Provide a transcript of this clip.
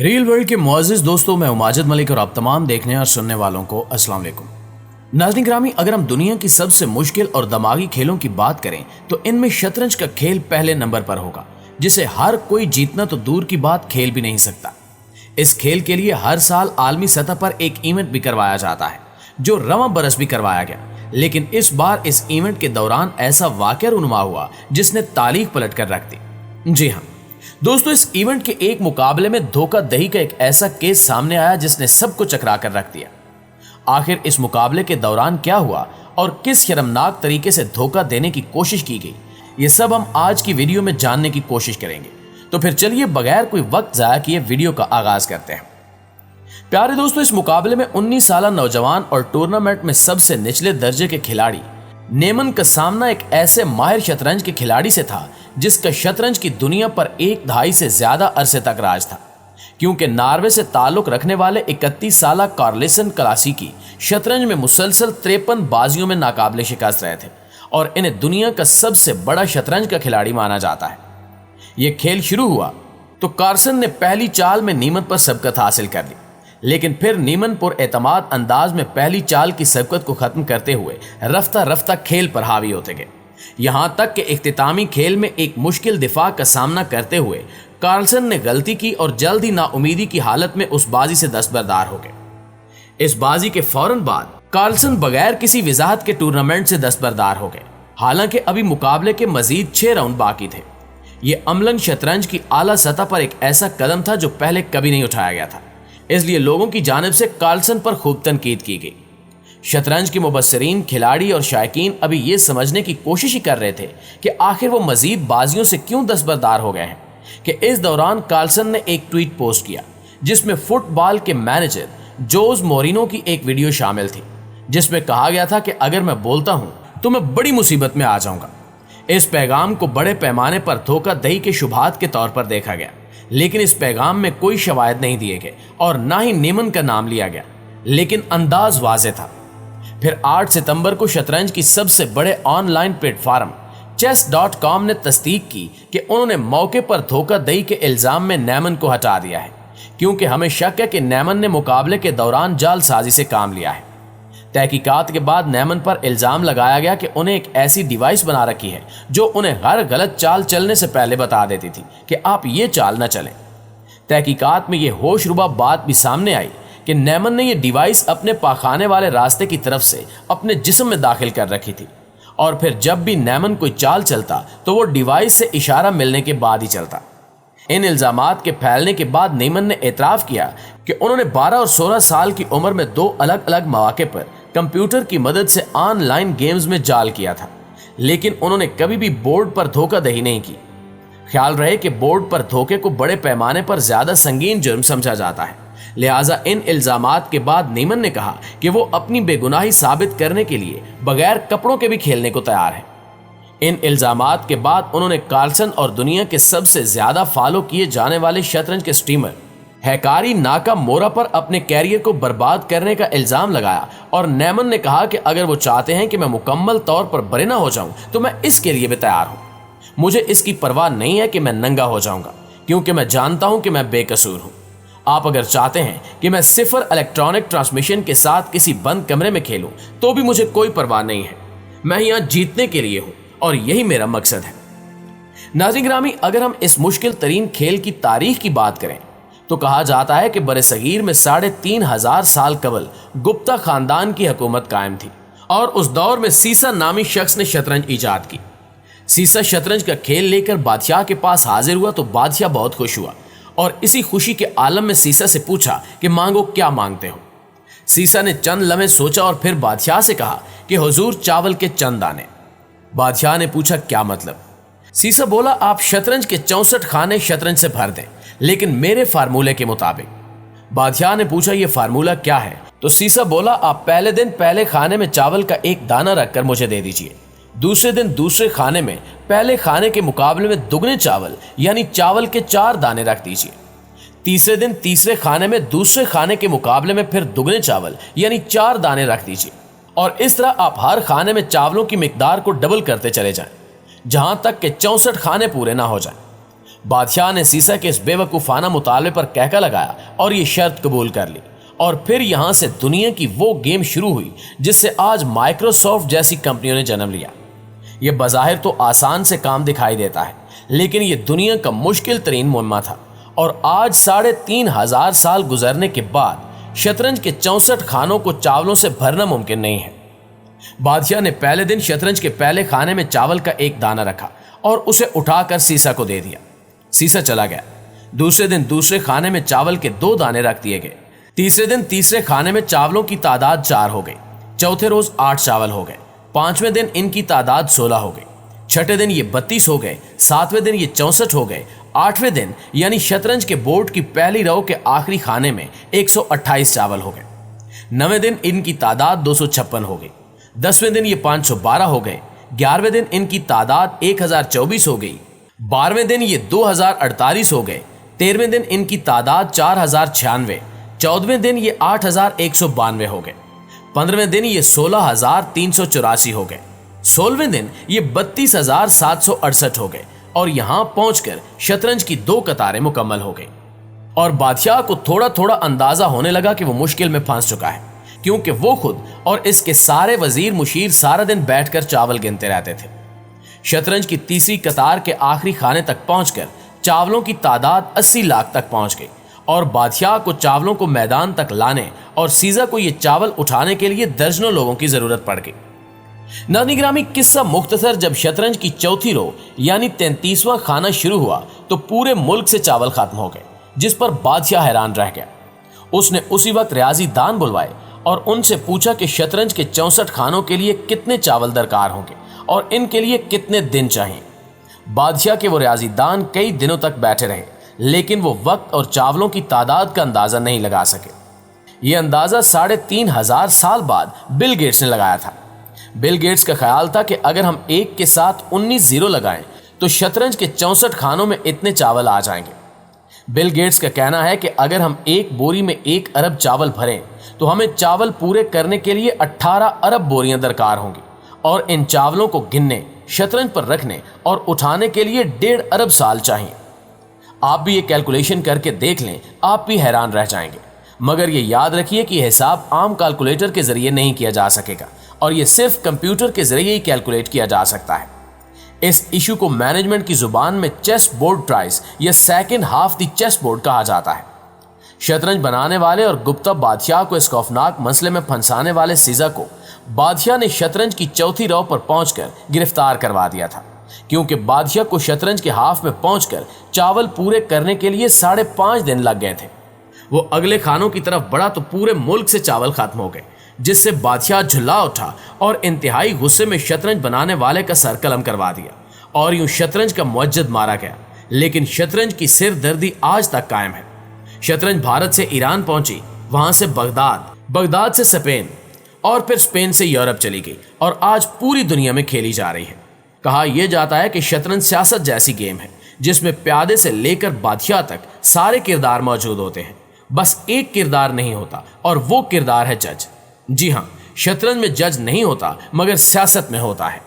Real world के मुअज़्ज़िज़ दोस्तों, मैं हूं माजिद मलिक और आप तमाम देखने और सुनने वालों को अस्सलाम वालेकुम। नाज़रीन ग्रामी, अगर हम दुनिया की सबसे मुश्किल और दिमागी खेलों की बात करें तो इनमें शतरंज का खेल पहले नंबर पर होगा, जिसे हर कोई जीतना तो दूर की बात खेल भी नहीं सकता। इस खेल के लिए हर साल आलमी सतह पर एक इवेंट भी करवाया जाता है, जो रवां बरस भी करवाया गया, लेकिन इस बार इस इवेंट के दौरान ऐसा वाक़या रूनुमा हुआ जिसने तारीख पलट कर रख दी। जी हाँ दोस्तों, इस इवेंट के एक मुकाबले में धोखाधड़ी का एक ऐसा केस सामने आया जिसने सबको चकरा कर रख दिया। आखिर इस मुकाबले के दौरान क्या हुआ और किस शर्मनाक तरीके से धोखा देने की कोशिश की गई, ये सब हम आज की वीडियो में जानने की कोशिश करेंगे। तो फिर चलिए बगैर कोई वक्त जाया किए वीडियो का आगाज करते हैं। प्यारे दोस्तों, इस मुकाबले में 19 साल नौजवान और टूर्नामेंट में सबसे निचले दर्जे के खिलाड़ी नेमन का सामना एक ऐसे माहिर शतरंज के खिलाड़ी से था जिसका शतरंज की दुनिया पर एक दहाई से ज्यादा अरसे तक राज था, क्योंकि नॉर्वे से ताल्लुक रखने वाले 31 साल कार्लेसन क्लासिकी शतरंज में मुसलसल 53 बाजियों में नाकाबिले शिकस्त रहे थे और इन्हें दुनिया का सबसे बड़ा शतरंज का खिलाड़ी माना जाता है। यह खेल शुरू हुआ तो कार्सन ने पहली चाल में नीमन पर सबकत हासिल कर ली, लेकिन फिर नीमन पुर एतमाद अंदाज में पहली चाल की सबकत को खत्म करते हुए रफ्ता रफ्ता खेल पर हावी होते गए, यहां तक कि इख्तितामी खेल में एक मुश्किल दिफा का सामना करते हुए कार्लसन ने गलती की और जल्द ही नाउमीदी की हालत में उस बाजी से दस्तबरदार हो गए। इस बाजी के फौरन बाद कार्लसन बगैर किसी वजाहत के टूर्नामेंट से दस्तबरदार हो गए। हालांकि अभी मुकाबले के मजीद 6 राउंड बाकी थे। ये अमलन शतरंज की आला सतह पर एक ऐसा कदम था जो पहले कभी नहीं उठाया गया था, इसलिए लोगों की जानिब से कार्लसन पर खूब तनकीद की गई। शतरंज के मुबस्सिरीन, खिलाड़ी और शायकीन अभी ये समझने की कोशिश ही कर रहे थे कि आखिर वो मजीद बाजियों से क्यों दस्तबरदार हो गए हैं कि इस दौरान कार्लसन ने एक ट्वीट पोस्ट किया जिसमें फुटबॉल के मैनेजर जोज मोरिनो की एक वीडियो शामिल थी, जिसमें कहा गया था कि अगर मैं बोलता हूं तो मैं बड़ी मुसीबत में आ जाऊंगा। इस पैगाम को बड़े पैमाने पर धोखाधड़ी के शुभात के तौर पर देखा गया, लेकिन इस पैगाम में कोई शवायद नहीं दिए गए और ना ही नेमन का नाम लिया गया, लेकिन अंदाज वाज़ेह था। फिर 8 सितंबर को शतरंज की सबसे बड़े ऑनलाइन प्लेटफॉर्म chess.com ने तस्दीक की कि उन्होंने मौके पर धोखाधड़ी के इल्जाम में नेमन को हटा दिया है, क्योंकि हमें शक है कि नेमन ने मुकाबले के दौरान जालसाजी से काम लिया है। तहकीकात के बाद नेमन पर इल्जाम लगाया गया कि उन्हें एक ऐसी डिवाइस बना रखी है जो उन्हें हर गलत चाल चलने से पहले बता देती थी कि आप ये चाल न चलें। तहकीकात में यह होशरुबा बात भी सामने आई कि नेमन ने यह डिवाइस अपने पाखाने वाले रास्ते की तरफ से अपने जिस्म में दाखिल कर रखी थी और फिर जब भी नेमन कोई चाल चलता तो वो डिवाइस से इशारा मिलने के बाद ही चलता। इन इल्जामात के फैलने के बाद नेमन ने एतराफ़ किया कि उन्होंने 12 और 16 साल की उम्र में 2 अलग अलग मौके पर कंप्यूटर की मदद से ऑनलाइन गेम्स में जाल किया था, लेकिन उन्होंने कभी भी बोर्ड पर धोखाधड़ी नहीं की। ख्याल रहे कि बोर्ड पर धोखे को बड़े पैमाने पर ज्यादा संगीन जुर्म समझा जाता है, लिहाजा इन इल्जामात के बाद नेमन ने कहा कि वो अपनी बेगुनाही साबित करने के लिए बगैर कपड़ों के भी खेलने को तैयार है। इन इल्जामात के बाद उन्होंने कार्लसन और दुनिया के सबसे ज्यादा फॉलो किए जाने वाले शतरंज के स्ट्रीमर हैकारी नाकामोरा पर अपने कैरियर को बर्बाद करने का इल्जाम लगाया और नेमन ने कहा कि अगर वो चाहते हैं कि मैं मुकम्मल तौर पर बरिना हो जाऊं तो मैं इसके लिए भी तैयार हूं। मुझे इसकी परवाह नहीं है कि मैं नंगा हो जाऊंगा, क्योंकि मैं जानता हूं कि मैं बेकसूर हूं। आप अगर चाहते हैं कि मैं सिफर इलेक्ट्रॉनिक ट्रांसमिशन के साथ किसी बंद कमरे में खेलूं तो भी मुझे कोई परवाह नहीं है। मैं यहां जीतने के लिए हूं और यही मेरा मकसद है। नाज़रीन ग्रामी, अगर हम इस मुश्किल तरीन खेल की तारीख की बात करें तो कहा जाता है कि बरे-सगीर में 3500 साल कबल गुप्ता खानदान की हुकूमत कायम थी और उस दौर में सीसा नामी शख्स ने शतरंज ईजाद की। सीसा शतरंज का खेल लेकर बादशाह के पास हाजिर हुआ तो बादशाह बहुत खुश हुआ और इसी खुशी के आलम में सीसा से पूछा कि मांगो, क्या मांगते हो। सीसा ने चंद लम्हे सोचा और फिर बादशाह से कहा कि हुजूर, चावल के चंद दाने। बादशाह ने पूछा, क्या मतलब। सीसा बोला, आप शतरंज के 64 खाने शतरंज से भर दें, लेकिन मेरे फार्मूले के मुताबिक। बादशाह ने पूछा, यह फार्मूला क्या है। तो सीसा बोला, आप पहले दिन पहले खाने में चावल का 1 दाना रखकर मुझे दे दीजिए, दूसरे दिन दूसरे खाने में पहले खाने के मुकाबले में दुगने चावल यानी चावल के 4 दाने रख दीजिए, तीसरे दिन तीसरे खाने में दूसरे खाने के मुकाबले में फिर दुगने चावल यानी 4 दाने रख दीजिए, और इस तरह आप हर खाने में चावलों की मिकदार को डबल करते चले जाएं, जहां तक कि 64 खाने पूरे ना हो जाएं। बादशाह ने सीसा के इस बेवकूफाना मुतालबे पर कहका लगाया और ये शर्त कबूल कर ली। और फिर यहां से दुनिया की वो गेम शुरू हुई जिससे आज माइक्रोसॉफ्ट जैसी कंपनियों ने जन्म लिया। ये बज़ाहिर तो आसान से काम दिखाई देता है, लेकिन ये दुनिया का मुश्किल तरीन मुहिम्मा था। और आज 3,500 साल गुजरने के बाद शतरंज के 64 खानों को चावलों से भरना मुमकिन नहीं है। बादशाह ने पहले दिन शतरंज के पहले खाने में चावल का एक दाना रखा और उसे उठाकर सीसा को दे दिया। सीसा चला गया। दूसरे दिन दूसरे खाने में चावल के 2 दाने रख दिए गए। तीसरे दिन तीसरे खाने में चावलों की तादाद 4 हो गई। चौथे रोज 8 चावल हो गए। 5वें दिन इनकी तादाद 16 हो गई। छठे दिन ये 32 हो गए। 7वें दिन ये 64 हो गए। 8वें दिन यानी शतरंज के बोर्ड की पहली रो के आखिरी खाने में 128 चावल हो गए। 9वें दिन इनकी तादाद 256 हो गई। 10वें दिन ये 512 हो गए। 11वें दिन इनकी तादाद 1024 हो गई। 12वें दिन ये 2048 हो गए। 13वें दिन इनकी तादाद 4096। 14वें दिन ये 8192 हो गए। 15वें दिन ये 16384 हो गए। 16वें दिन ये 32768 हो गए। और यहां पहुंचकर शतरंज की 2 कतारें मुकम्मल हो गई। और बादशाह को थोड़ा थोड़ा अंदाजा होने लगा कि वो मुश्किल में फंस चुका है, क्योंकि वो खुद और इसके सारे वजीर मुशीर सारा दिन बैठकर चावल गिनते रहते थे। शतरंज की तीसरी कतार के आखिरी खाने तक पहुंचकर चावलों की तादाद 80 लाख तक पहुंच गई। और बादशाह को चावलों को मैदान तक लाने और सीजा को ये चावल उठाने के लिए दर्जनों लोगों की जरूरत पड़ गई। नाज़रीन गिरामी, किस्सा मुख्तसर, जब शतरंज की चौथी रो यानी 33वां खाना शुरू हुआ तो पूरे मुल्क से चावल खत्म हो गए, जिस पर बादशाह हैरान रह गया। उसने उसी वक्त रियाजी दान बुलवाए और उनसे पूछा कि शतरंज के 64 खानों के लिए कितने चावल दरकार होंगे और इनके लिए कितने दिन चाहिए। बादशाह के वो रियाजी दान कई दिनों तक बैठे रहे, लेकिन वो वक्त और चावलों की तादाद का अंदाजा नहीं लगा सके। ये अंदाजा 3,500 साल बाद बिल गेट्स ने लगाया था। बिल गेट्स का ख्याल था कि अगर हम 1 के साथ 19 जीरो लगाएं तो शतरंज के 64 खानों में इतने चावल आ जाएंगे। बिल गेट्स का कहना है कि अगर हम एक बोरी में 1 अरब चावल भरें तो हमें चावल पूरे करने के लिए 18 अरब बोरियां दरकार होंगी। और इन चावलों को गिनने, शतरंज पर रखने और उठाने के लिए 1.5 अरब साल चाहिए। आप भी ये कैलकुलेशन करके देख लें, आप भी हैरान रह जाएंगे। मगर ये याद रखिए कि यह हिसाब आम कैलकुलेटर के जरिए नहीं किया जा सकेगा और ये सिर्फ कंप्यूटर के जरिए ही कैलकुलेट किया जा सकता है। इस इशू को मैनेजमेंट की जुबान में चेस बोर्ड प्राइस या second half the chess board कहा जाता है। शतरंज बनाने वाले और गुप्ता बादशाह को इस खौफनाक मसले में फंसाने वाले सीजा को बादशाह ने शतरंज की चौथी रो पर पहुंचकर गिरफ्तार करवा दिया था, क्योंकि बादशाह को शतरंज के हाफ में पहुंचकर चावल पूरे करने के लिए 5.5 दिन लग गए थे। वो अगले खानों की तरफ बढ़ा तो पूरे मुल्क से चावल खत्म हो गए, जिससे बादशाह झुल्ला उठा और इंतहाई गुस्से में शतरंज बनाने वाले का सर कलम करवा दिया और यूं शतरंज का मुअज्जद मारा गया। लेकिन शतरंज की सिरदर्दी आज तक कायम है। शतरंज भारत से ईरान पहुंची, वहां से बगदाद, बगदाद से स्पेन और फिर स्पेन से यूरोप चली गई और आज पूरी दुनिया में खेली जा रही है। कहा यह जाता है कि शतरंज सियासत जैसी गेम है जिसमें प्यादे से लेकर बादशाह तक सारे किरदार मौजूद होते हैं, बस एक किरदार नहीं होता और वो किरदार है जज। जी हाँ, शतरंज में जज नहीं होता मगर सियासत में होता है।